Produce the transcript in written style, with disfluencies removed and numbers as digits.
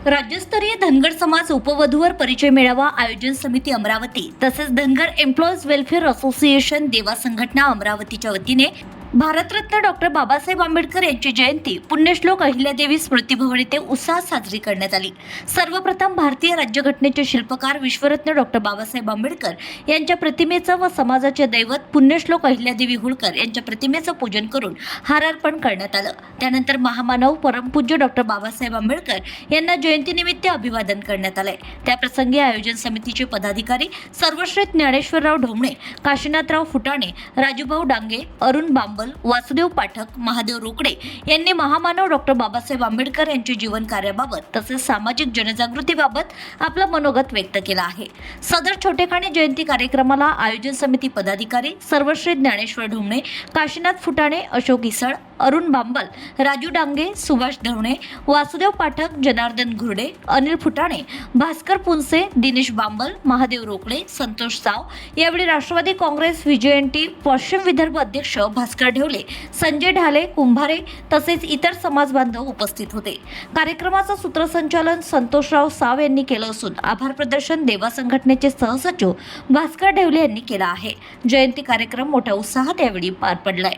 राज्यस्तरीय धनगर समाज उपवधूवर परिचय मेळावा आयोजन समिती अमरावती तसेच धनगर एम्प्लॉईज वेलफेअर असोसिएशन देवा संघटना अमरावतीच्या वतीने भारतरत्न डॉक्टर बाबासाहेब आंबेडकर यांची जयंती पुण्यश्लोक अहिल्यादेवी स्मृती भवन येथे उत्साहात साजरी करण्यात आली। सर्वप्रथम भारतीय राज्यघटनेचे शिल्पकार विश्वरत्न डॉक्टर बाबासाहेब आंबेडकर यांच्या प्रतिमेचं व समाजाचे दैवत पुण्यश्लोक अहिल्यादेवी होळकर यांच्या प्रतिमेचं पूजन करून हार अर्पण करण्यात आलं। त्यानंतर महामानव परमपूज्य डॉक्टर बाबासाहेब आंबेडकर यांना जयंतीनिमित्त अभिवादन करण्यात आले। त्याप्रसंगी आयोजन समितीचे पदाधिकारी सर्वश्रेष्ठ ज्ञानेश्वरराव ढोमणे, काशीनाथराव फुटाणे, राजूभाऊ डांगे, अरुण बांबल, वासुदेव पाठक, महादेव रोकडे यांनी महामानव डॉक्टर बाबासाहेब आंबेडकर यांच्या जीवन कार्याबाबत तसेच सामाजिक जनजागृतीबाबत आपलं मनोगत व्यक्त केलं आहे। सदर छोटेखानी जयंती कार्यक्रमाला आयोजन समिती पदाधिकारी सर्वश्रेष्ठ ज्ञानेश्वर ढोमणे, काशीनाथ फुटाणे, अशोक इसळ, अरुण बांबल, राजू डांगे, सुभाष ढवणे, वासुदेव पाठक, जनार्दन घुर्डे, अनिल फुटाणे, भास्कर पुनसे, दिनेश बांबल, महादेव रोकडे, संतोष साव, यावेळी राष्ट्रवादी काँग्रेस व्हीजेएनटी पश्चिम विदर्भ अध्यक्ष भास्कर ढेवले, संजय ढाले, कुंभारे तसेच इतर समाज बांधव उपस्थित होते। कार्यक्रमाचं सूत्रसंचालन संतोषराव साव यांनी केलं असून आभार प्रदर्शन देवा संघटनेचे सहसचिव भास्कर ढेवले यांनी केलं आहे। जयंती कार्यक्रम मोठ्या उत्साहात यावेळी पार पडलाय।